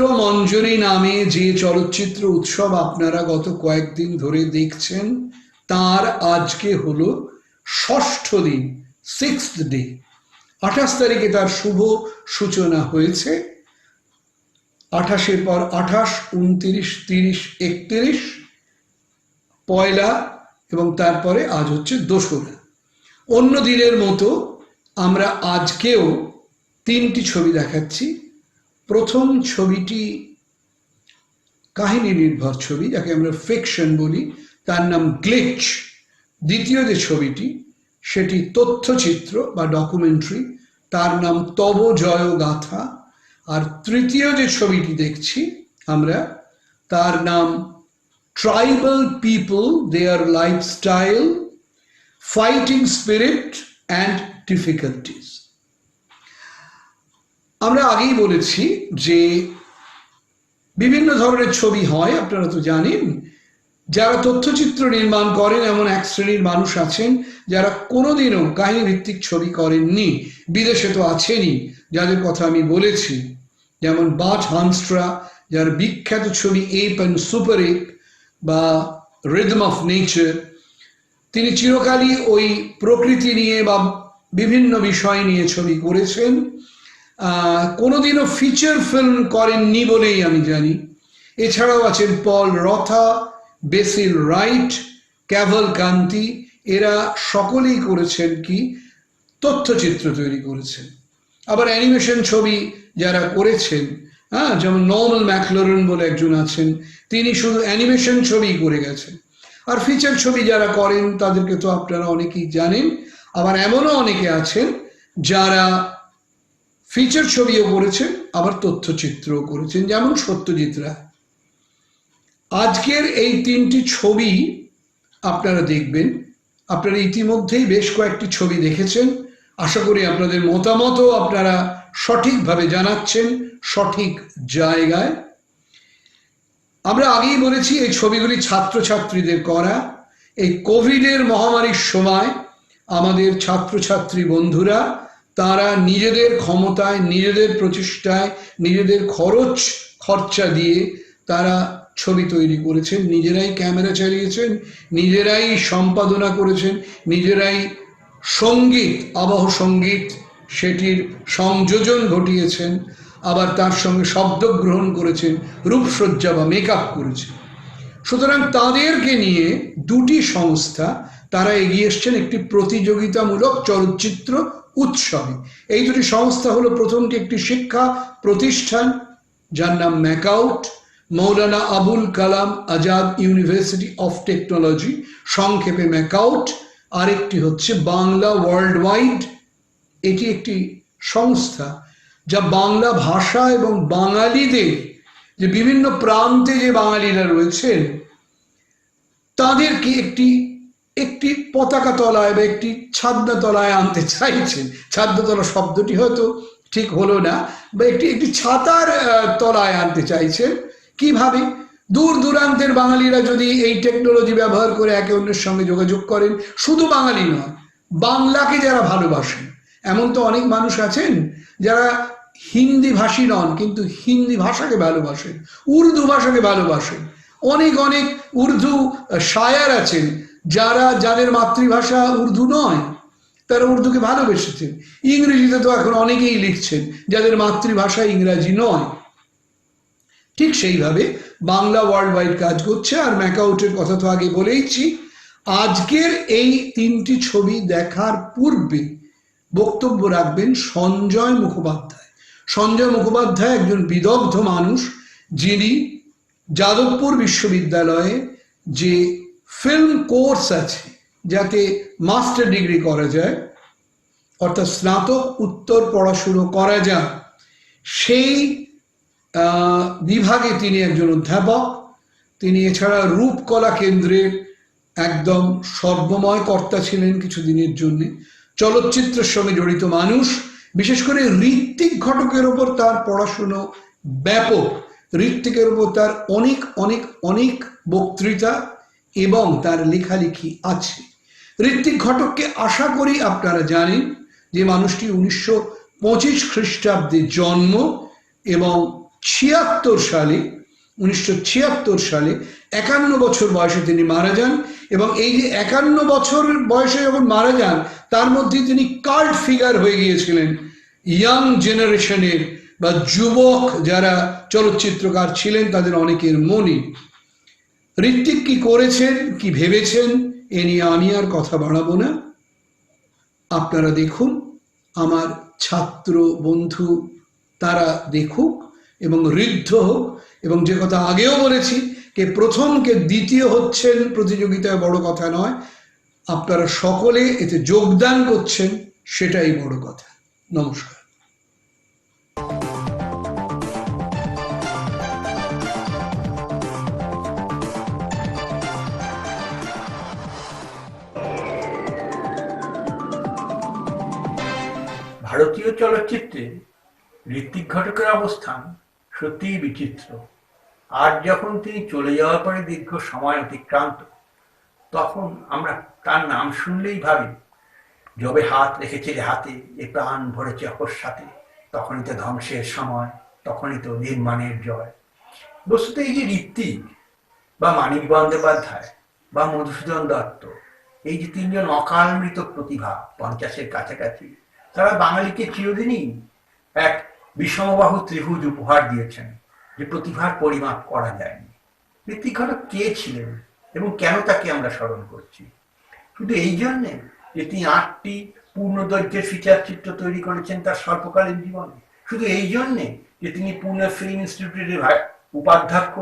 চিত্রমঞ্জরি নামে যে চলচ্চিত্র উৎসব আপনারা গত কয়েকদিন ধরে দেখছেন, তার আজকে হলো ষষ্ঠ দিন, 6th ডে। 28 তারিখে তার শুভ সূচনা হয়েছে। 28-এর পর 28, 29, 30, 31 পয়লা, এবং তারপরে আজ হচ্ছে 2রা। অন্য দিনের মতো আমরা আজকেও 3টি ছবি দেখাচ্ছি। প্রথম ছবিটি কাহিনী নির্ভর ছবি, যাকে আমরা ফিকশন বলি, তার নাম গ্লিচ। দ্বিতীয় যে ছবিটি সেটি তথ্যচিত্র বা ডকুমেন্টারি, তার নাম তব জয় গাথা। আর তৃতীয় যে ছবিটি দেখছি আমরা, তার নাম tribal people, their lifestyle, fighting spirit and difficulties. আমরা আগেই বলেছি যে বিভিন্ন ধরনের ছবি হয়, আপনারা তো জানেন। যারা তথ্যচিত্র নির্মাণ করেন এমন এক শ্রেণীর মানুষ আছেন যারা কোনোদিনও কাহিনী ভিত্তিক ছবি করেননি। বিদেশে তো আছেনই, যাদের কথা আমি বলেছি, যেমন বাট হান্সট্রা, যার বিখ্যাত ছবি এপ অ্যান্ড সুপার এপ বা রিদম অফ নেচার। তিনি চিরকালই ওই প্রকৃতি নিয়ে বা বিভিন্ন বিষয় নিয়ে ছবি করেছেন, কোনোদিনও ফিচার ফিল্ম করেননি বলেই আমি জানি। এছাড়াও আছেন পল রথা, বেসিল রাইট, ক্যাভাল কান্তি। এরা সকলেই করেছেন কি তথ্যচিত্র তৈরি করেছেন। আবার অ্যানিমেশন ছবি যারা করেছেন, যেমন নর্মান ম্যাকলোরেন বলে একজন আছেন, তিনি শুধু অ্যানিমেশন ছবি করে গেছেন। আর ফিচার ছবি যারা করেন তাদেরকে তো আপনারা অনেকেই জানেন। আবার এমনও অনেকে আছেন যারা ফিচার ছবিও করেছেন, আবার তথ্যচিত্রও করেছেন, যেমন সত্যজিৎ রায়। আজকের এই 3টি ছবি আপনারা দেখবেন। আপনারা ইতিমধ্যেই বেশ কয়েকটি ছবি দেখেছেন। আশা করি আপনাদের মতামতও আপনারা সঠিকভাবে জানাচ্ছেন, সঠিক জায়গায়। আমরা আগেই বলেছি এই ছবিগুলি ছাত্রছাত্রীদের করা। এই কোভিডের মহামারীর সময় আমাদের ছাত্রছাত্রী বন্ধুরা, তারা নিজেদের ক্ষমতায়, নিজেদের প্রচেষ্টায়, নিজেদের খরচা দিয়ে তারা ছবি তৈরি করেছেন, নিজেরাই ক্যামেরা চালিয়েছেন, নিজেরাই সম্পাদনা করেছেন, নিজেরাই সঙ্গীত, আবহ সঙ্গীত সেটির সংযোজন ঘটিয়েছেন, আবার তার সঙ্গে শব্দ গ্রহণ করেছেন, রূপসজ্জা বা মেকআপ করেছেন। সুতরাং তাদেরকে নিয়ে 2টি সংস্থা তারা এগিয়ে এসছেন একটি প্রতিযোগিতামূলক চলচ্চিত্র উৎসবে। এই 2টি সংস্থা হলো, প্রথমটি একটি শিক্ষা প্রতিষ্ঠান যার নাম MAKAUT, Maulana Abul Kalam Azad university of technology, সংক্ষেপে ম্যাকাউট। আরেকটি হচ্ছে বাংলা ওয়ার্ল্ড ওয়াইড। এটি একটি সংস্থা যা বাংলা ভাষা এবং বাঙালিদের, যে বিভিন্ন প্রান্তে যে বাঙালিরা রয়েছেন, তাদেরকে একটি পতাকা তলায় বা একটি ছাদনা তলায় আনতে চাইছেন। ছাদনাতলা শব্দটি হয়তো ঠিক হলো না, বা একটি ছাতার তলায় আনতে চাইছেন। কিভাবে? দূর দূরান্তের বাঙালিরা যদি এই টেকনোলজি ব্যবহার করে একে অন্যের সঙ্গে যোগাযোগ করেন, শুধু বাঙালি নয়, বাংলাকে যারা ভালোবাসেন, এমন তো অনেক মানুষ আছেন যারা হিন্দি ভাষী নন কিন্তু হিন্দি ভাষাকে ভালোবাসেন, উর্দু ভাষাকে ভালোবাসেন। অনেক অনেক উর্দু শায়ার আছেন যাদের মাতৃভাষা উর্দু নয়, তারা উর্দুকে ভালোবেসেছেন। ইংরেজিতে তো এখন অনেকেই লিখছেন যাদের মাতৃভাষা ইংরাজি নয়। ঠিক সেইভাবে বাংলা ওয়ার্ল্ড ওয়াইড কাজ করছে। আর ম্যাকাউটের কথা তো আগে বলেইছি। আজকের এই 3টি ছবি দেখার পূর্বে বক্তব্য রাখবেন সঞ্জয় মুখোপাধ্যায়। সঞ্জয় মুখোপাধ্যায় একজন বিদগ্ধ মানুষ, যিনি যাদবপুর বিশ্ববিদ্যালয়ে যে ফিল্ম কোর্স আছে, যাতে মাস্টার ডিগ্রি করা যায়, অর্থাৎ স্নাতক উত্তর পড়াশুনো করা যায়, সেই বিভাগে তিনি একজন অধ্যাপক। তিনি এছাড়া রূপকলা কেন্দ্রের একদম সর্বময় কর্তা ছিলেন কিছুদিনের জন্য। চলচ্চিত্রের সঙ্গে জড়িত মানুষ। বিশেষ করে ঋত্বিক ঘটকের ওপর তার পড়াশুনো ব্যাপক। ঋত্বিকের উপর তার অনেক অনেক অনেক বক্তৃতা এবং তার লেখালেখি আছে। ঋত্বিক ঘটককে আশা করি আপনারা জানেন যে মানুষটি 1925 খ্রিস্টাব্দে জন্ম এবং সালে 1976 সালে 51 বছর বয়সে তিনি মারা যান। এবং এই যে 51 বছর বয়সে যখন মারা যান, তার মধ্যে তিনি কাল্ট ফিগার হয়ে গিয়েছিলেন ইয়াং জেনারেশনের বা যুবক যারা চলচ্চিত্রকার ছিলেন তাদের অনেকের মনে। ঋত্বিক কি করেছেন, কি ভেবেছেন, এ নিয়ে আমি আর কথা বাড়াবো না। আপনারা দেখুন, আমার ছাত্র বন্ধু তারা দেখুক এবং ঋদ্ধ হোক। এবং যে কথা আগেও বলেছি, কে প্রথম কে দ্বিতীয় হচ্ছেন প্রতিযোগিতায় বড় কথা নয়, আপনারা সকলে এতে যোগদান করছেন, সেটাই বড় কথা। নমস্কার। ভারতীয় চলচ্চিত্রে ঋত্বিক ঘটকের অবস্থান সত্যিই বিচিত্র। আর যখন তিনি চলে যাওয়ার পরে দীর্ঘ সময় অতিক্রান্ত, তখন আমরা তার নাম শুনলেই ভাবি, যবে হাত রেখেছিলে হাতে, এ প্রাণ ভরেছে অকস্মাতে, তখনই তো ধ্বংসের সময়, তখনই তো নির্মাণের জয়। বস্তুত এই যে ঋত্বিক বা মানিক বন্দ্যোপাধ্যায় বা মধুসূদন দত্ত, এই যে তিনজন অকাল মৃত প্রতিভা 50-এর কাছাকাছি, তারা বাঙালিকে চিরদিনই এক বিষমবাহু ত্রিভুজ উপহার দিয়েছেন, যে প্রতিভার পরিমাপ করা যায়নি। ঋত্বিক ঘটক কে ছিলেন এবং কেন তাকে আমরা স্মরণ করছি? শুধু এই জন্যে যে তিনি 8টি পূর্ণদৈর্ঘ্যের ফিচার চিত্র তৈরি করেছেন তার স্বল্পকালীন জীবনে? শুধু এই জন্যে যে তিনি পুনে ফিল্ম ইনস্টিটিউটের উপাধ্যক্ষ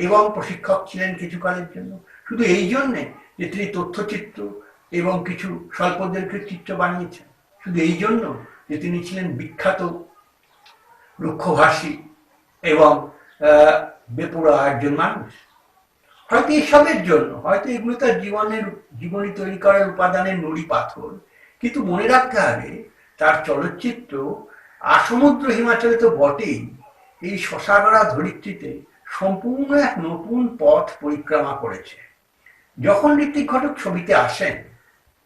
এবং প্রশিক্ষক ছিলেন কিছুকালের জন্য? শুধু এই জন্যে যে তিনি তথ্যচিত্র এবং কিছু স্বল্পদৈর্ঘ্যের চিত্র বানিয়েছেন? শুধু এই জন্য যে তিনি ছিলেন বিখ্যাত রুক্ষভাষী এবং বেপরোয়া একজন মানুষ? হয়তো এসবের জন্য, হয়তো এগুলো তার জীবনী তৈরি করার উপাদানের নুড়ি পাথর। কিন্তু মনে রাখতে হবে, তার চলচ্চিত্র আসমুদ্র হিমাচলে তো বটেই, এই শশাগড়া ধরিত্রীতে সম্পূর্ণ এক নতুন পথ পরিক্রমা করেছে। যখন ঋত্বিক ঘটক ছবিতে আসেন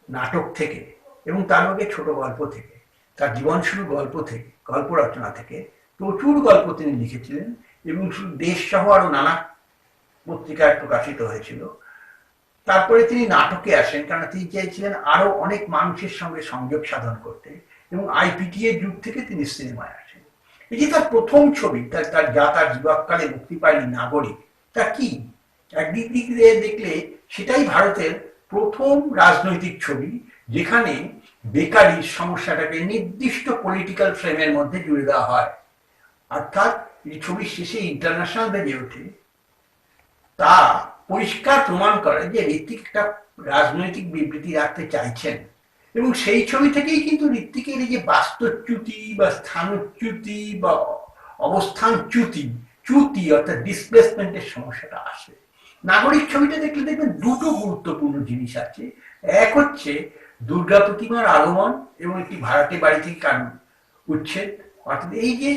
নাটক থেকে এবং তার মধ্যে ছোট গল্প থেকে, তার জীবন শুরু গল্প থেকে, গল্প রচনা থেকে, প্রচুর গল্প তিনি লিখেছিলেন এবং শুধু দেশ সহ আরো নানা পত্রিকায় প্রকাশিত হয়েছিল। তারপরে তিনি নাটকে আসেন, কারণ তিনি চেয়েছিলেন আরো অনেক মানুষের সঙ্গে সংযোগ সাধন করতে, এবং আইপিটিএ যুগ থেকে তিনি সিনেমায় আসেন। এই যে তার প্রথম ছবি, তার যুবককালে মুক্তি পায়নি, নাগরিক, তা কি একদিক দিয়ে দেখলে সেটাই ভারতের প্রথম রাজনৈতিক ছবি, যেখানে বেকারির সমস্যাটাকে নির্দিষ্ট পলিটিক্যাল ফ্রেমের মধ্যে জুড়ে দেওয়া হয়। অর্থাৎ এই ছবির শেষে ইন্টারন্যাশনাল বেজে ওঠে, তা পরিষ্কার প্রমাণ করে যে ঋত্বিক একটা রাজনৈতিক বিবৃতি রাখতে চাইছেন। এবং সেই ছবি থেকেই কিন্তু ঋত্বিকের এই যে বাস্তুচ্যুতি বা স্থানচ্যুতি বা চ্যুতি অর্থাৎ ডিসপ্লেসমেন্টের সমস্যাটা আসে। নাগরিক ছবিটা দেখলে দেখবেন দুটো গুরুত্বপূর্ণ জিনিস আছে। এক হচ্ছে দুর্গা প্রতিমার আগমন এবং একটি ভাড়াটে বাড়ি থেকে কারণ উচ্ছেদ। অর্থাৎ এই যে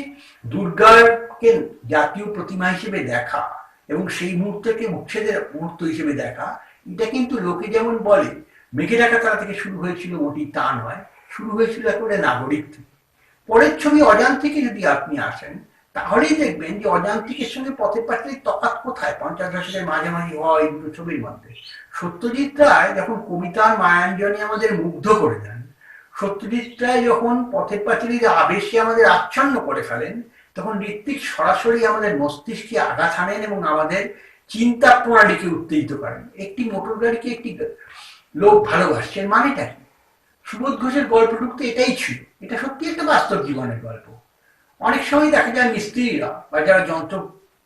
দুর্গাকে জাতীয় প্রতিমা হিসেবে দেখা এবং সেই মুহূর্তকে উচ্ছেদের মুহূর্ত হিসেবে দেখা, এটা কিন্তু লোকে যেমন বলে মেঘে ডাকা তারা থেকে শুরু হয়েছিল, মোটি তা নয়, শুরু হয়েছিল একেবারে নাগরিক থেকে। পরের ছবি অজান্তিকে যদি আপনি আসেন, তাহলেই দেখবেন যে অজান্তিকের সঙ্গে পথের পাঁচালীর তফাৎ কোথায় 50 দশকের মাঝামাঝি হওয়া এই দুটো ছবির মধ্যে। সত্যজিৎ রায় যখন কবিতার মায়াঞ্জনে আমাদের মুগ্ধ করে দেন, সত্যজিৎ রায় যখন পথের পাঁচালীর আবেশে আমাদের আচ্ছন্ন করে ফেলেন, তখন ঋত্বিক সরাসরি আমাদের মস্তিষ্কে আঘাত হানেন এবং আমাদের চিন্তা প্রণালীকে উত্তেজিত করেন। একটি মোটর গাড়িকে একটি লোক ভালোবাসছেন, মানেটা কি? সুবোধ ঘোষের গল্পটুকু তো এটাই ছিল। এটা সত্যি একটা বাস্তব জীবনের গল্প। অনেক সময় দেখা যায় মিস্ত্রিরা বা যারা যন্ত্র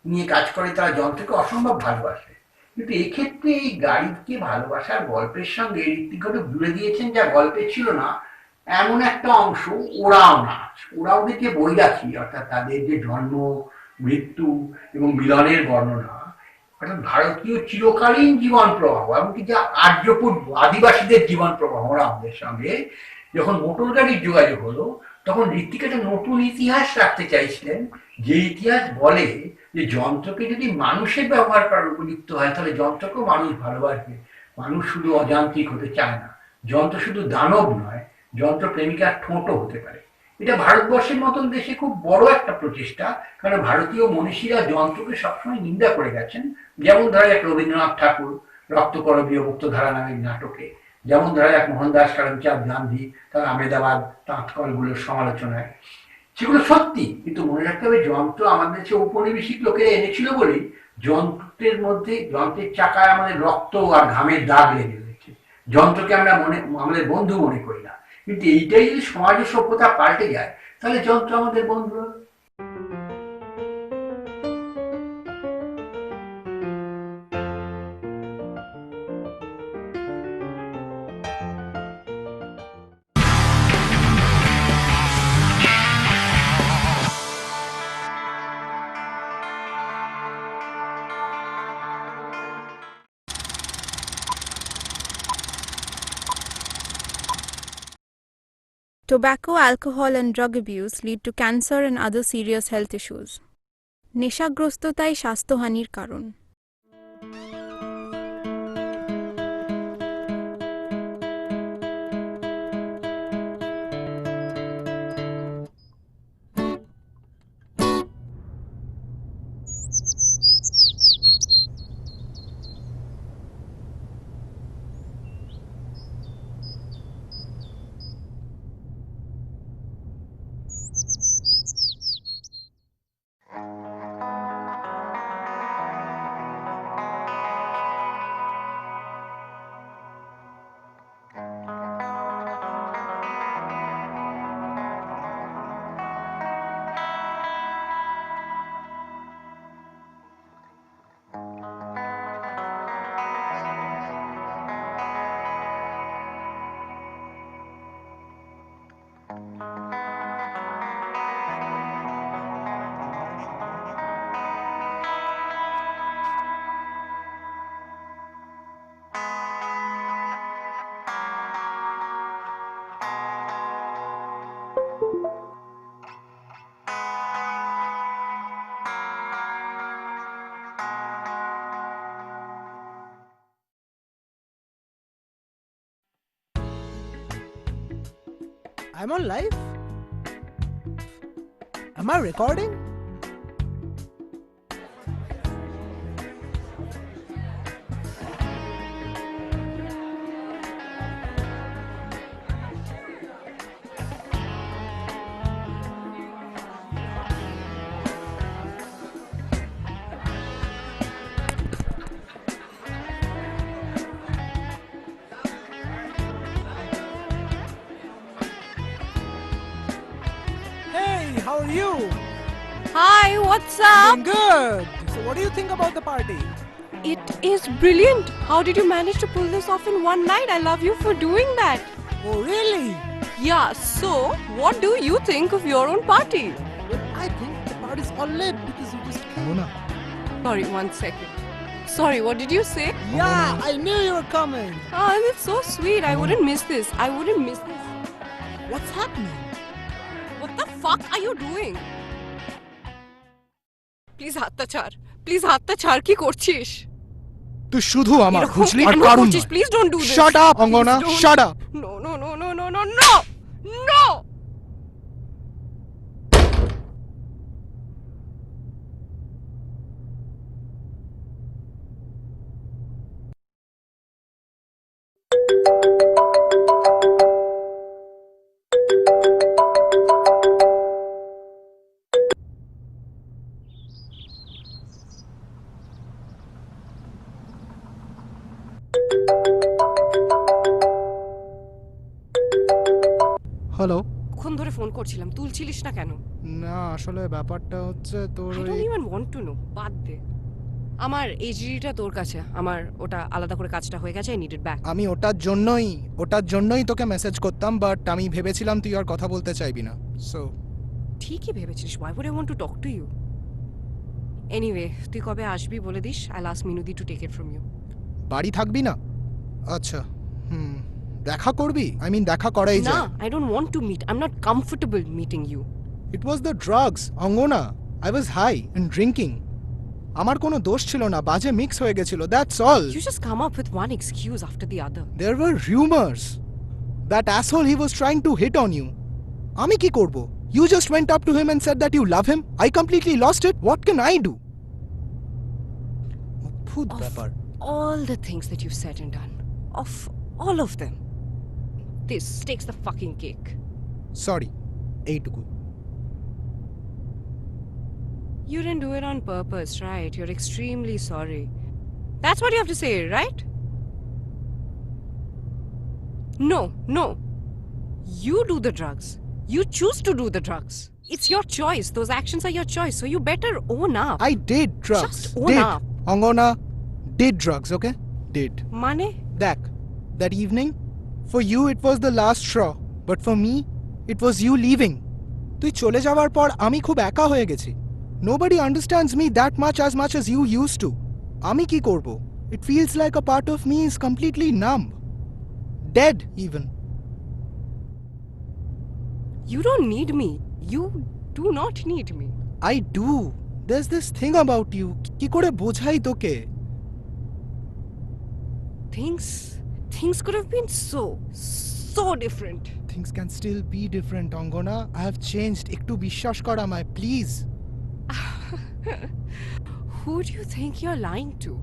নিয়ে কাজ করে, তারা যন্ত্রকে অসম্ভব ভালোবাসে, কিন্তু এক্ষেত্রে এই গাড়িকে ভালোবাসার গল্পের সঙ্গে ঋত্বিক ঘটক জুড়ে দিয়েছেন যা গল্পে ছিল না এমন একটা অংশ, ওরাও নাচ। ওরাও যে বৈরাখী, অর্থাৎ তাদের যে জন্ম, মৃত্যু এবং মিলনের বর্ণনা, অর্থাৎ ভারতীয় চিরকালীন জীবন প্রবাহ, এমনকি যা আর্যপূর্ব আদিবাসীদের জীবন প্রবাহ আমাদের সঙ্গে যখন মোটর গাড়ির যোগাযোগ হলো, তখন ঋত্বিক একটা নতুন ইতিহাস রাখতে চাইছিলেন, যে ইতিহাস বলে যে যন্ত্রকে যদি মানুষের ব্যবহার করার উপযুক্ত হয়, তাহলে যন্ত্রকেও মানুষ ভালোবাসবে। মানুষ শুধু অযান্ত্রিক হতে চায় না, যন্ত্র শুধু দানব নয়, যন্ত্র প্রেমিকার ঠোঁটও হতে পারে। এটা ভারতবর্ষের মতন দেশে খুব বড় একটা প্রচেষ্টা, কারণ ভারতীয় মনীষীরা যন্ত্রকে সবসময় নিন্দা করে গেছেন। যেমন ধরা যাক রবীন্দ্রনাথ ঠাকুর রক্তকরবীয় মুক্তধারা নামের নাটকে, যেমন ধরা যাক মোহনদাস করমচাঁদ গান্ধী তার আমেদাবাদ তাঁতকলগুলোর সমালোচনায়। সেগুলো সত্যি, কিন্তু মনে রাখতে হবে যন্ত্র আমাদের যে ঔপনিবেশিক লোকেরা এনেছিল বলেই যন্ত্রের মধ্যে, যন্ত্রের চাকায় আমাদের রক্ত আর ঘামের দাগ লেগে রয়েছে। যন্ত্রকে আমরা আমাদের বন্ধু মনে করি না, কিন্তু এইটাই যদি সমাজ ও সভ্যতা পাল্টে যায় তাহলে যন্ত্র আমাদের বন্ধু হবে। Tobacco, alcohol and drug abuse lead to cancer and other serious health issues. নেশাগ্রস্ততাই স্বাস্থ্যহানির কারণ। I'm on live? Am I recording? Hey, how are you? Hi, what's I'm good. So what do you think about the party? It is brilliant. How did you manage to pull this off in one night? I love you for doing that. Oh, really? Yeah, so what do you think of your own party? Well, I think the party's all lit because you just came. Sorry, 1 second. Sorry, what did you say? Yeah, I knew you were coming. Oh, that's so sweet. I wouldn't miss this. I wouldn't miss this. What's happening? What the fuck are you doing? Please হাতটা ছাড়। Please হাতটা ছাড়, কি করছিস? তুই শুধু আমার এরকম বুঝলি আর কেন কারণ করছিস? Please don't do this. Shut up Angana, Please don't. Shut up. No, no, no, no, no, no, no. No! Hello. কখন ধরে ফোন করছিলাম, তুলছিলিস না কেন? না আসলে ব্যাপারটা হচ্ছে তোর I don't even want to know. বাদ দে। আমার এইচডিটা তোর কাছে, আমার ওটা আলাদা করে কাজটা হয়ে গেছে, আই নিড ইট ব্যাক। আমি ওটার জন্যই তোকে মেসেজ করতাম, বাট আমি ভেবেছিলাম তুই আর কথা বলতে চাইবি না, সো ঠিকই ভেবেছিস, why would I want to talk to you? Anyway, তুই কবে আসবি বলে this, I'll ask মিনুদি to take it from you. বাড়ি থাকবি না? আচ্ছা, দেখা করবি? আই মিন দেখা করাই না, যায়। I don't want to meet. I'm not comfortable meeting you. It was the drugs Angana. I was high and drinking. আমার কোনো দোষ ছিল না, বাজে মিক্স হয়ে গেছিল, that's all. You just come up with one excuse after the other. There were rumors that asshole he was trying to hit on you. আমি কি করব? You just went up to him and said that you love him. I completely lost it. What can I do? অদ্ভুত Of ব্যাপার। all the things that you've said and done, of all of them, this takes the fucking cake. Sorry, এইটুকু। You didn't do it on purpose, right? You're extremely sorry. That's what you have to say, right? No, no. You do the drugs. You choose to do the drugs. It's your choice. Those actions are your choice. So you better own up. I did drugs. Just own Did. up. Angana, did drugs, okay? Did. Mane? দেখ, that evening, for you it was the last straw, but for me, it was you leaving. তুই চলে যাওয়ার পর আমি খুব একা হয়ে গেছি। Nobody understands me that much as you used to. আমি কি করব? It feels like a part of me is completely numb. Dead even. You don't need me. You do not need me. I do. There's this thing about you. কি করে বোঝাই তোকে? Things could have been so different. Things can still be different, Angana. I have changed. একটু বিশ্বাস কর আমায়, please. Who do you think you're lying to?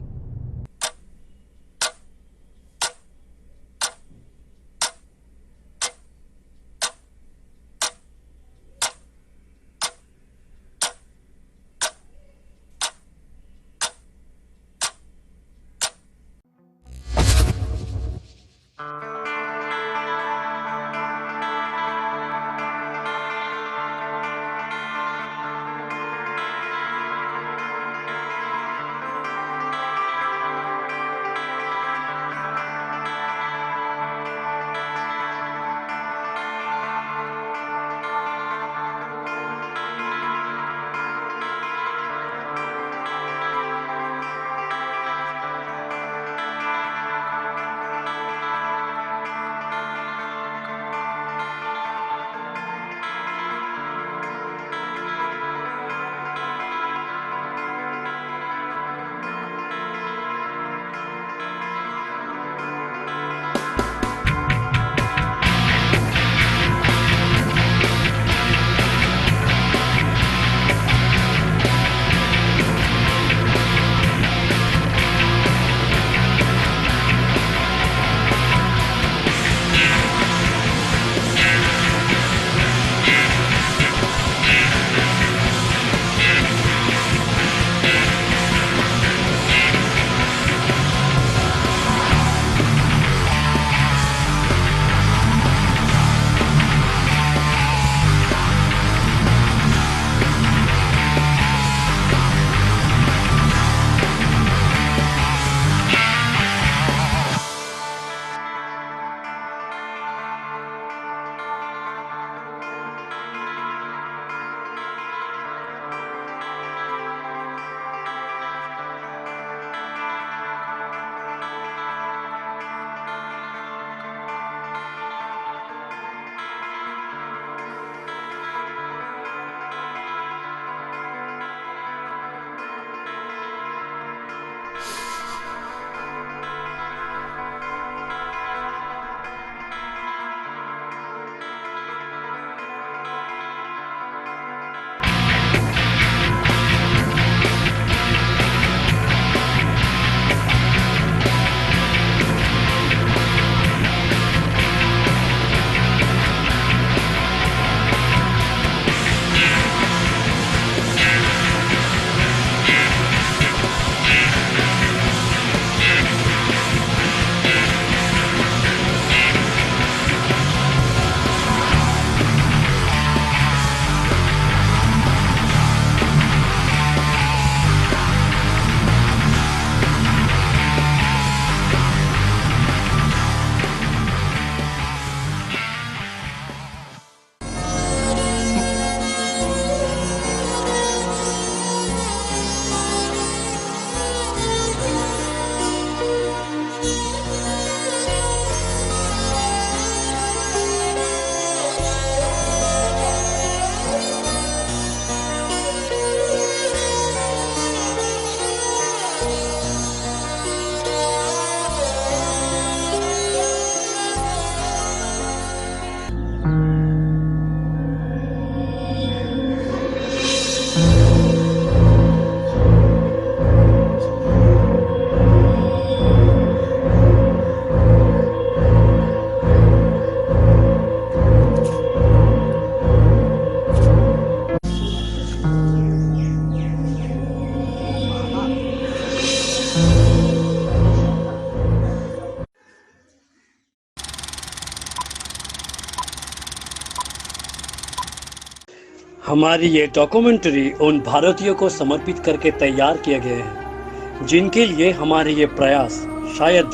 हमारी ये डॉक्यूमेंट्री उन भारतीयों को समर्पित करके तैयार किए गए हैं जिनके लिए हमारे ये प्रयास शायद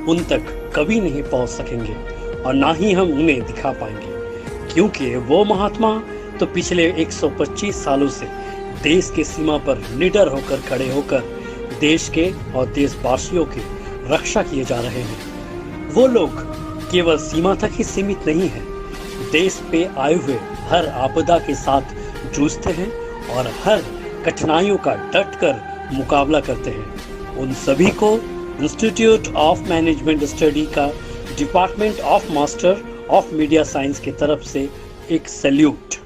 उन तक कभी नहीं पहुंच सकेंगे और ना ही हम उन्हें दिखा पाएंगे, क्योंकि वो महात्मा तो पिछले 125 सालों से देश के सीमा पर निडर होकर खड़े होकर देश के और देशवासियों की रक्षा किए जा रहे हैं। वो लोग केवल सीमा तक ही सीमित नहीं है, देश पे आए हुए हर आपदा के साथ जूझते हैं और हर कठिनाइयों का डट कर मुकाबला करते हैं। उन सभी को इंस्टीट्यूट ऑफ मैनेजमेंट स्टडी का department of master of media science की तरफ से एक salute.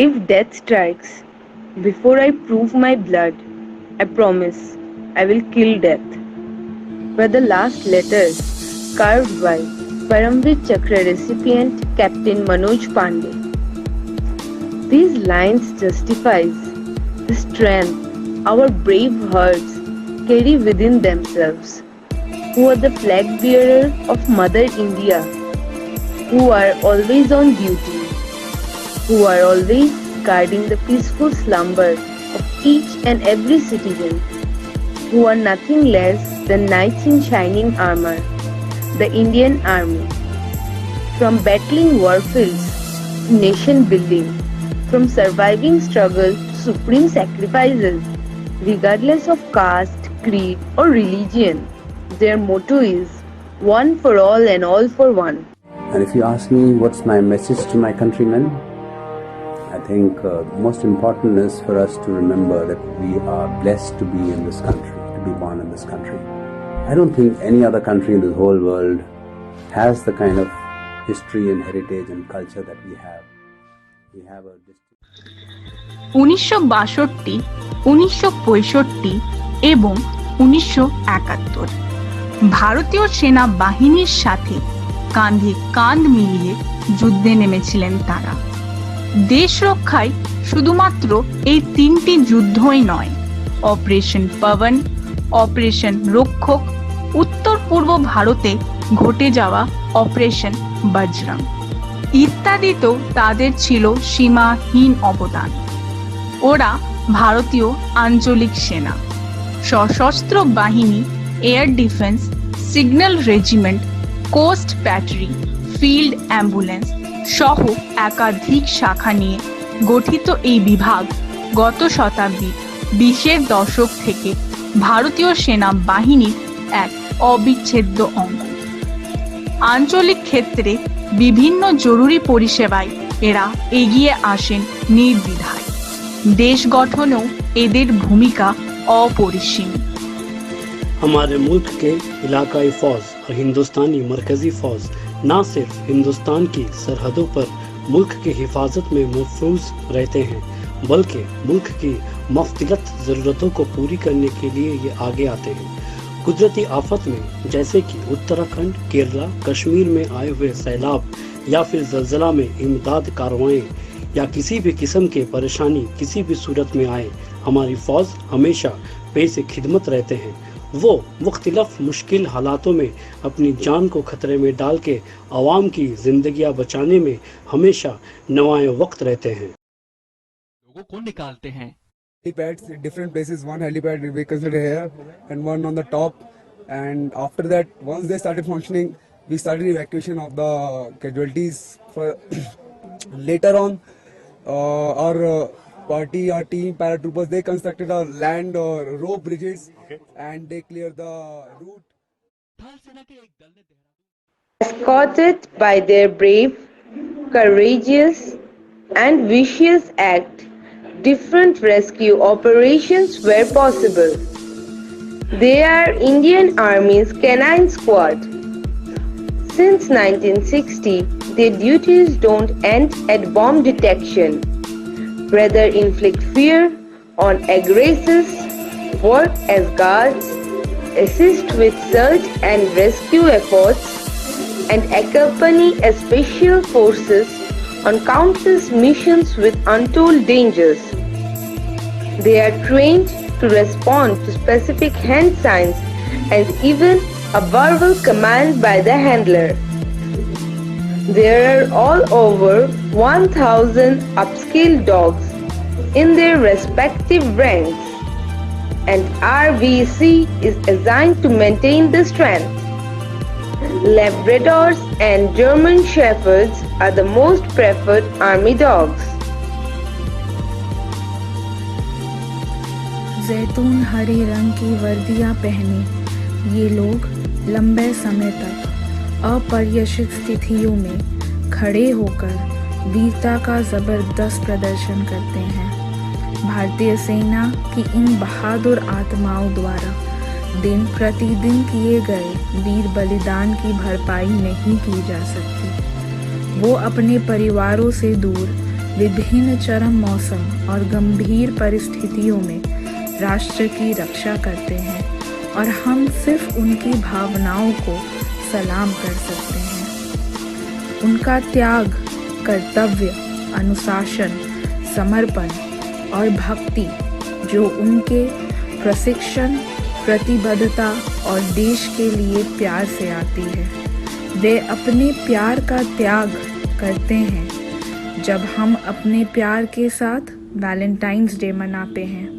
If death strikes before I prove my blood, I promise I will kill death. Were the last letters carved by Paramvir Chakra recipient Captain Manoj Pandey. These lines justifies the strength our brave hearts carry within themselves, who are the flag bearer of Mother India, who are always on duty, who are always guarding the peaceful slumber of each and every citizen, who are nothing less than knights in shining armor, the Indian Army. From battling warfields to nation building, from surviving struggle to supreme sacrifices, regardless of caste, creed or religion, their motto is one for all and all for one. And if you ask me what's my message to my countrymen, I think most important is for us to remember that we are blessed to be in this country, to be born in this country. I don't think any other country in the whole world has the kind of history and heritage and culture that we have. We have a distinct 1962, 1965 এবং 1971 ভারতীয় সেনা বাহিনীর সাথে কাঁধে কাঁধ মিলিয়ে যুদ্ধে নেমেছিলেন তারা। দেশ রক্ষায় শুধুমাত্র এই তিনটি যুদ্ধই নয়, অপারেশন পবন, অপারেশন রক্ষক, উত্তর পূর্ব ভারতে ঘটে যাওয়া অপারেশন বজরং ইত্যাদিতেও তাদের ছিল সীমাহীন অবদান। ওরা ভারতীয় আঞ্চলিক সেনা, সশস্ত্র বাহিনী, air defence, signal regiment, coast battery, field ambulance সহ একাধিক শাখা নিয়ে গঠিত এই বিভাগ গত শতাব্দীর 20-এর দশক থেকে ভারতীয় সেনা বাহিনীর এক অবিচ্ছেদ্য অঙ্গ। আঞ্চলিক ক্ষেত্রে বিভিন্ন জরুরি পরিষেবায় এরা এগিয়ে আসেন নির্দ্বিধায়। देश गठनों एदेर भूमिका अपरिसीम। हमारे मुल्क के इलाकाई फौज और हिंदुस्तानी मरकजी फौज न सिर्फ हिंदुस्तान की सरहदों पर मुल्क की हिफाजत में महफूज रहते हैं, बल्कि मुल्क की मुख्तलिफ ज़रूरतों को पूरी करने के लिए ये आगे आते हैं। कुदरती आफत में जैसे कि उत्तराखंड, केरला, कश्मीर में आए हुए सैलाब या फिर जलजला में इमदाद कार्रवाई या किसी भी किस्म के परेशानी किसी भी सूरत में आए, हमारी फौज हमेशा पेश खिदमत रहते हैं। वो मुख्तलिफ मुश्किल हालातों में अपनी जान को खतरे में डाल के आवाम की जिंदगियां बचाने में हमेशा नवाए वक्त रहते हैं। लोगों को निकालते हैं। Helipads at different places. One helipad we consider here and one on the top. And after that, once they started functioning, we started evacuation of the casualties. For later on, our party, our team, paratroopers, they constructed our land or rope bridges, and they cleared the route. Escorted by their brave, courageous, and vicious act, different rescue operations were possible. They are Indian Army's Canine Squad. Since 1960, their duties don't end at bomb detection. Rather, inflict fear on aggressors, work as guards, assist with search and rescue efforts, and accompany special forces on countless missions with untold dangers. They are trained to respond to specific hand signs and even a verbal command by the handler. There are all over 1,000 upskilled dogs in their respective ranks, and RVC is assigned to maintain the strength. Labradors and German Shepherds are the most preferred army dogs. जैतून हरे रंग की वर्दियां पहने ये लोग लंबे समय तक अपर्यषित स्थितियों में खड़े होकर वीरता का जबरदस्त प्रदर्शन करते हैं। भारतीय सेना की इन बहादुर आत्माओं द्वारा दिन प्रतिदिन किए गए वीर बलिदान की भरपाई नहीं की जा सकती। वो अपने परिवारों से दूर विभिन्न चरम मौसम और गंभीर परिस्थितियों में राष्ट्र की रक्षा करते हैं और हम सिर्फ उनकी भावनाओं को सलाम कर सकते हैं। उनका त्याग, कर्तव्य, अनुशासन, समर्पण और भक्ति जो उनके प्रशिक्षण, प्रतिबद्धता और देश के लिए प्यार से आती है, वे अपने प्यार का त्याग करते हैं जब हम अपने प्यार के साथ वैलेंटाइंस डे मनाते हैं।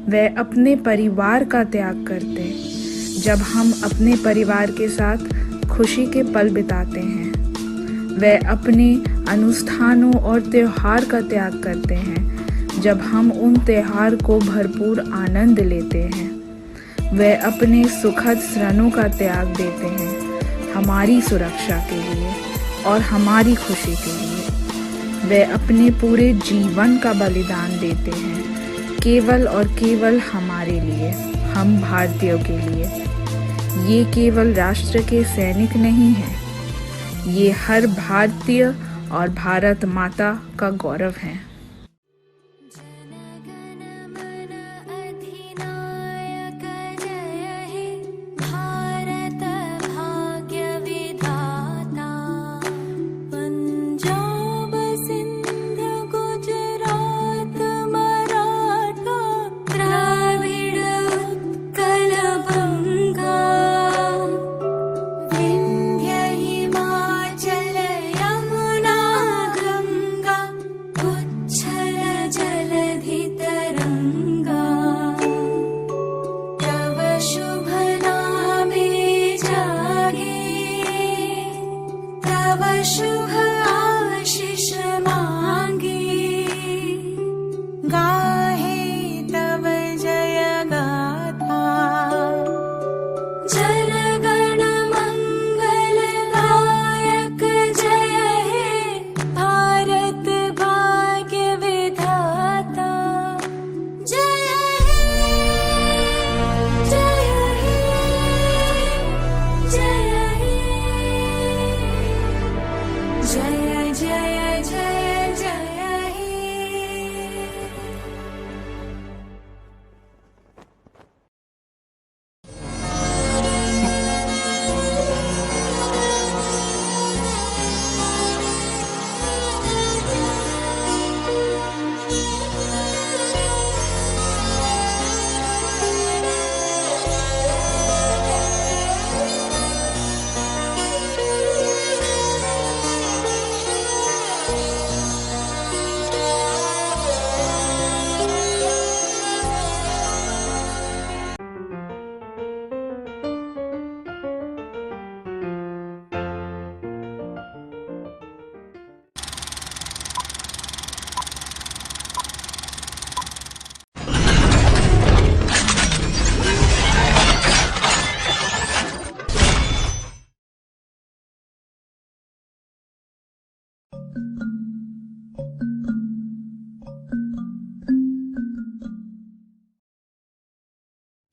वे अपने परिवार का त्याग करते हैं जब हम अपने परिवार के साथ खुशी के पल बिताते हैं। वे अपने अनुष्ठानों और त्योहार का त्याग करते हैं जब हम उन त्योहार को भरपूर आनंद लेते हैं। वे अपने सुखद क्षणों का त्याग देते हैं हमारी सुरक्षा के लिए और हमारी खुशी के लिए। वे अपने पूरे जीवन का बलिदान देते हैं केवल और केवल हमारे लिए, हम भारतीयों के लिए। ये केवल राष्ट्र के सैनिक नहीं हैं, ये हर भारतीय और भारत माता का गौरव हैं।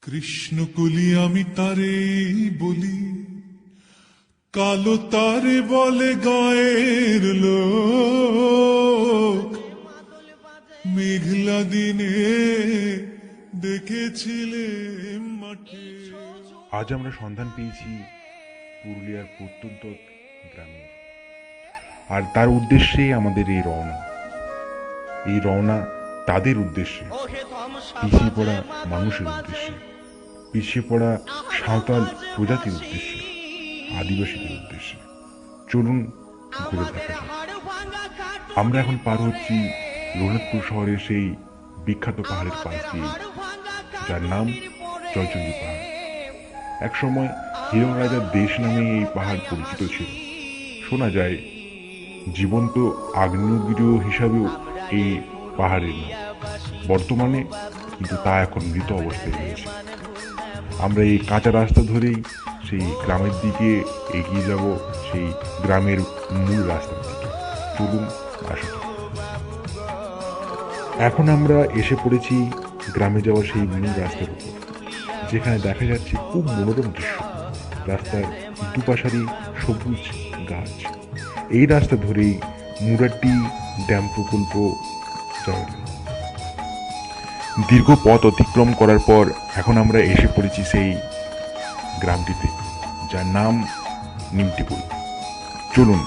কৃষ্ণকলি আমি তারে বলি, কালো তারে বলে গায়ের লোক, মেঘলা দিনে দেখেছিলে মাঠে। আজ আমরা সন্ধান পেয়েছি পুরুলিয়ার প্রত্যন্ত গ্রামে, আর তার উদ্দেশ্যে আমাদের এই রওনা তাদের উদ্দেশ্যে, পিছিয়ে পড়া মানুষের উদ্দেশ্যে, পিছিয়ে পড়া সাঁওতাল প্রজাতির উদ্দেশ্যে, আদিবাসীদের উদ্দেশ্যে। চলুন ঘুরে দেখা যাক। আমরা এখন পার হচ্ছি রঘুনাথপুর শহরের সেই বিখ্যাত পাহাড়ের পাশ দিয়ে, যার নাম জয়চন্ডী পাহাড়। একসময় হিরণ রাজার দেশ নামে এই পাহাড় পরিচিত ছিল। শোনা যায় জীবন্ত আগ্নেয়গিরি হিসাবেও এই পাহাড়ের নাম। বর্তমানে কিন্তু তা এখন মৃত অবস্থায় রয়েছে। আমরা এই কাঁচা রাস্তা ধরেই সেই গ্রামের দিকে এগিয়ে যাব, সেই গ্রামের মূল রাস্তার দিকে। চলুন আসুন। এখন আমরা এসে পড়েছি গ্রামে যাওয়ার সেই মূল রাস্তার উপর, যেখানে দেখা যাচ্ছে খুব মনোরম দৃশ্য। রাস্তার দুপাশারই সবুজ গাছ। এই রাস্তা ধরেই মুরাড্ডি ড্যাম প্রকল্প যাওয়া যায়। দীর্ঘ পথ অতিক্রম করার পর এখন আমরা এসে পড়েছি সেই গ্রামটিতে, যার নাম নিমতিপুর। চলুন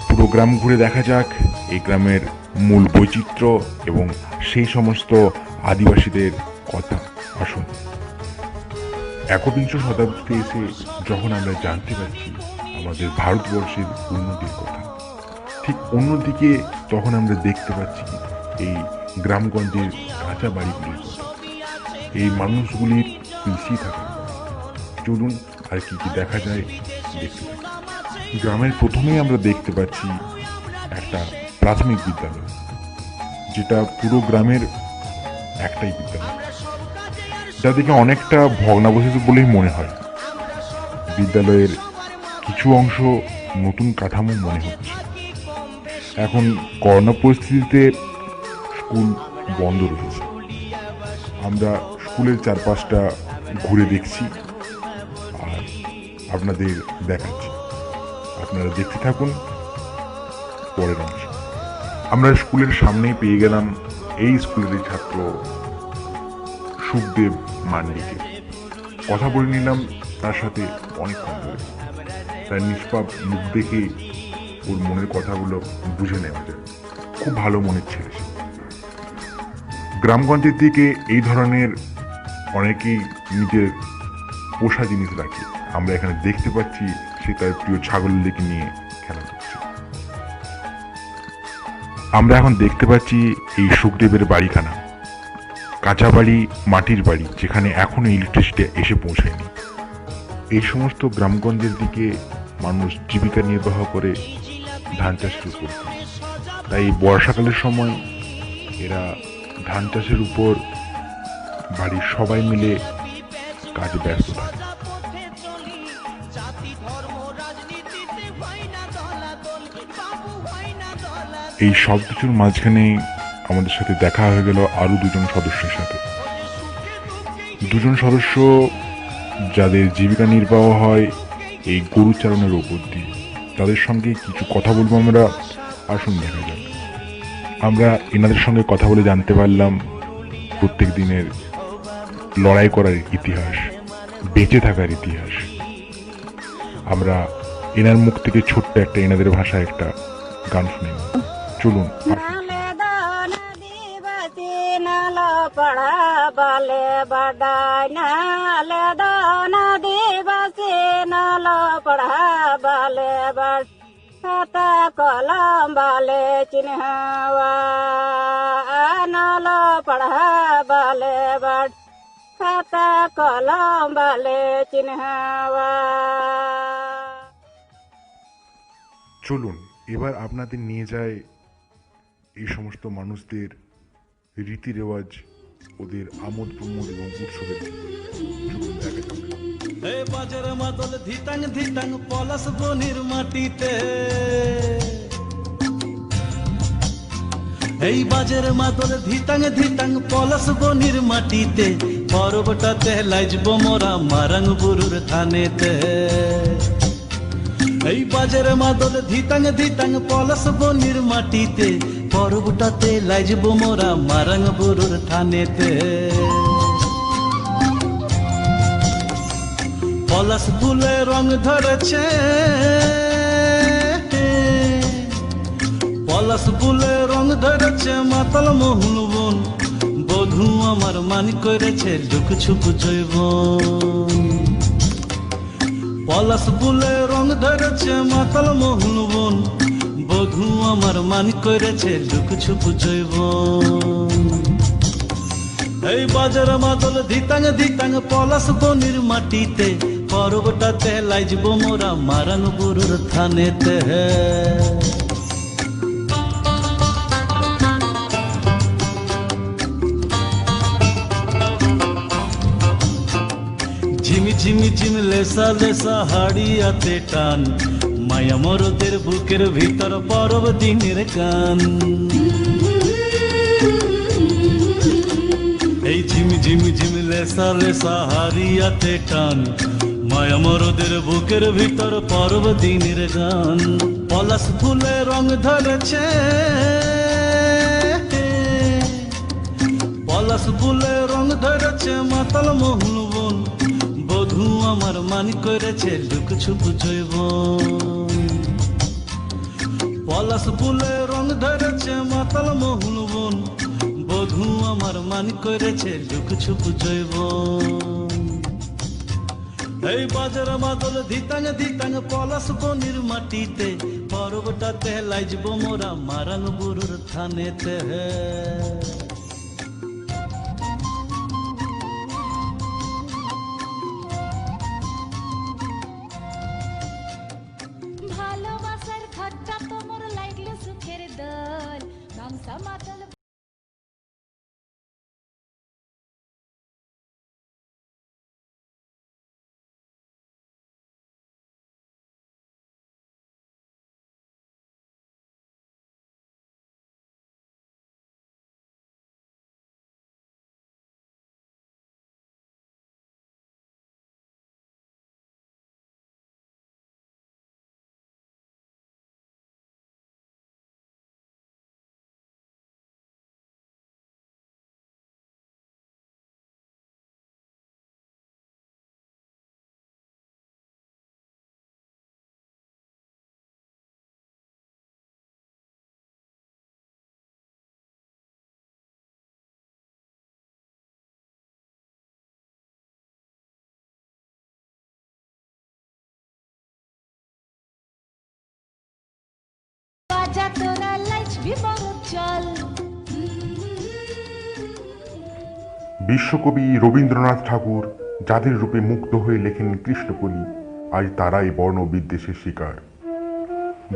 পুরো গ্রাম ঘুরে দেখা যাক এই গ্রামের মূল বৈচিত্র্য এবং সেই সমস্ত আদিবাসীদের কথা। আসুন। একবিংশ শতাব্দীতে এসে যখন আমরা জানতে পারছি আমাদের ভারতবর্ষের উন্নতির কথা, ঠিক অন্যদিকে তখন আমরা দেখতে পাচ্ছি এই গ্রামগঞ্জের কাঁচা বাড়িগুলির কথা, এই মানুষগুলির পিছিয়ে থাকার কথা। চলুন আর কি কি দেখা যায় দেখতে থাকি। গ্রামের প্রথমেই আমরা দেখতে পাচ্ছি একটা প্রাথমিক বিদ্যালয়, যেটা পুরো গ্রামের একটাই বিদ্যালয়, যা দেখে অনেকটা ভগ্নাবশেষ বলেই মনে হয়। বিদ্যালয়ের কিছু অংশ নতুন কাঠামো মনে হচ্ছে। এখন করোনা পরিস্থিতিতে স্কুল বন্ধ রয়েছে। আমরা স্কুলের চারপাশটা ঘুরে দেখছি আর আপনাদের দেখাচ্ছি। আপনারা দেখতে থাকুন পরের অংশ। আমরা স্কুলের সামনেই পেয়ে গেলাম এই স্কুলের ছাত্র সুখদেব মান্ডিকে। কথা বলে নিলাম তার সাথে অনেকক্ষণ ধরে। তার নিষ্পাপ মুখ দেখে ওর মনের কথাগুলো বুঝে নেওয়া যায়। খুব ভালো মনের ছেলে সে। গ্রামগঞ্জের দিকে এই ধরনের অনেকেই নিজের পোষা জিনিস রাখে। আমরা এখানে দেখতে পাচ্ছি সে তার প্রিয় ছাগলটিকে নিয়ে খেলা করছে। আমরা এখন দেখতে পাচ্ছি এই সুখদেবের বাড়িখানা, কাঁচা বাড়ি, মাটির বাড়ি, যেখানে এখনো ইলেকট্রিসিটি এসে পৌঁছায়নি। এই সমস্ত গ্রামগঞ্জের দিকে মানুষ জীবিকা নির্বাহ করে ধান চাষের উপর। তাই বর্ষাকালের সময় এরা ধান চাষের উপর বাড়ির সবাই মিলে কাজে ব্যস্ত থাকে। এই সব কিছুর মাঝখানে আমাদের সাথে দেখা হয়ে গেল আরো দুজন সদস্যের সাথে। দুজন সদস্য যাদের জীবিকা নির্বাহ হয় এই গরু চারণের উপর দিয়ে। তাদের সঙ্গে কিছু কথা বলবো আমরা। আসুন দেখা যাক। আমরা এনাদের সঙ্গে কথা বলে জানতে পারলাম প্রত্যেক দিনের লড়াই করার ইতিহাস, বেঁচে থাকার ইতিহাস। আমরা এনার মুখ থেকে ছোট্ট একটা এনাদের ভাষায় একটা গান শুনে নেব। চলুন। पढ़ा बाले बडाय नाले दाना दिवसे नालो पढ़ा बाले बड खाता कलम बाले चिन्हवा नालो पढ़ा बाले बड खाता कलम बाले चिन्हवा। চলুন এবার আপনাদের নিয়ে যায় এই সমস্ত মানুষদের রীতি রেওয়াজ, ওদের আমোদ প্রমোদ এবং উৎসবের বাজার মাদল ধিতাং ধিতাং পলাশ বনির মাটিতে এই বাজের মাদল ধিতাং ধিতাং পলাশ বনির মাটিতে পরবটাতে লাইজব মোরা মারাং বুরুর থানেতে এই বাজের মাদল ধিতাং ধিতাং পলাশ বনির মাটিতে পরবটাতে লাইজব মোরা মারাং বুরুর থানেতে পলাশ ফুলে রং ধরেছে পলাশ ফুলে রং ধরেছে মাতাল মহুল বন বধূ আমার মান করেছে লুক ছুপ জৈবন পলাশ ফুলে রং ধরেছে মাতাল মহুল বন বধূ আমার মান করেছে লুক ছুপ জৈবন এই বাজার মাদল ধিতাং ধিতাং পলাশ বনির মাটিতে পরবটাতে লাইজব মোরা মারাং বুরুর থানেতে ঝিমি ঝিমি ঝিম লেসা লেসা হাড়িয়াতে টান মায়া মরদের বুকের ভিতর পরব দিনের গান এই ঝিমি ঝিমি ঝিম লেসা লেসা হাড়িয়াতে টান মায়া মরদের বুকের ভিতর পরব দিনের গান পলাশ ফুলে রং ধরেছে পলাশ ফুলে রং ধরেছে মাতাল মহুল বন বধূ আমার মান করেছে লুক ছুপ জৈবন পলাশ ফুলে রং ধরেছে মাতাল মহুল বন বধূ আমার মান করেছে লুক ছুপ জৈবন এই বাজার মাদল ধিতাং ধিতাং পলাশ বনির মাটিতে পরবটাতে লাইজব মোরা মারাং বুরুর থানেতে ভালোবাসার খট্টা তোমর লাগলো সুখের দল গামছা মাতাল বাজা তোরা লাইচ বিপরত চল বিশ্বকবি রবীন্দ্রনাথ ঠাকুর যাদের রূপে মুগ্ধ হয়ে লেখেন কৃষ্ণকলি, আজ তারাই বর্ণ বিদ্বেষের শিকার।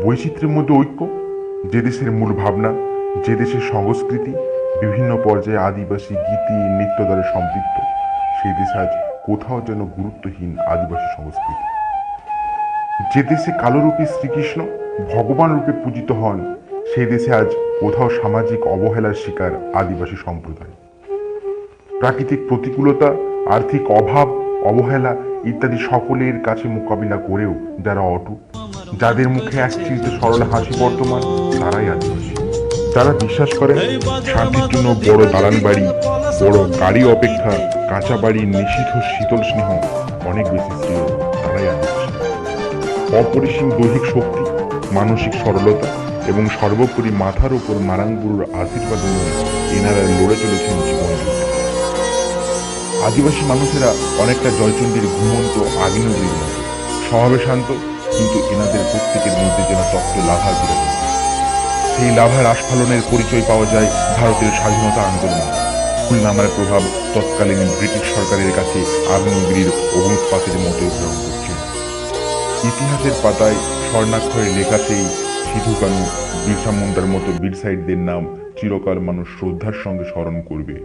বৈচিত্র্যের মধ্যে ঐক্য যে দেশের মূল ভাবনা, যে দেশের সংস্কৃতি বিভিন্ন পর্যায়ে আদিবাসী গীতি নৃত্য দ্বারা সম্পৃক্ত, সেই দেশে আজ কোথাও যেন গুরুত্বহীন আদিবাসী সংস্কৃতি। যে দেশে কালরূপী শ্রীকৃষ্ণ ভগবান রূপে পূজিত হন, সেই দেশে আজ কোথাও সামাজিক অবহেলার শিকার আদিবাসী সম্প্রদায়। প্রাকৃতিক প্রতিকূলতা, আর্থিক অভাব, অবহেলা ইত্যাদি সকলের কাছে মোকাবিলা করেও যারা অটুট, যাদের মুখে একচিলতে সরল হাসি বর্তমান, তারাই আদিবাসী। যারা বিশ্বাস করেন শান্তির জন্য বড় দালান বাড়ি, বড় গাড়ি অপেক্ষা কাঁচা বাড়ির নিষিদ্ধ শীতল স্নেহ অনেক বেশি প্রিয়, তারাই আদিবাসী। অপরিসীম দৈহিক শক্তি, মানসিক সরলতা এবং সর্বোপরি মাথার উপর মারাংবুরুর আশীর্বাদ নিয়ে এনারা লড়ে চলেছেন জীবন। আদিবাসী মানুষেরা অনেকটা জয়চণ্ডীর ঘুমন্ত আগ্নেয়গিরির মতো, স্বভাবে শান্ত, কিন্তু এনাদের প্রত্যেকের মধ্যে যেন তপ্ত লাভা বিরাজ। সেই লাভার আস্ফালনের পরিচয় পাওয়া যায় ভারতের স্বাধীনতা আন্দোলনে। ফুলনামার প্রভাব তৎকালীন ব্রিটিশ সরকারের কাছে আগ্নেয়গিরির অগ্নুৎপাতের মতোই গ্রহণ করছে। ইতিহাসের পাতায় স্বর্ণাক্ষরে লেখা সেই সিধু কানু, বিরসা মুন্ডার মতো বীর সাইডদের নাম চিরকাল মানুষ শ্রদ্ধার সঙ্গে স্মরণ করবে।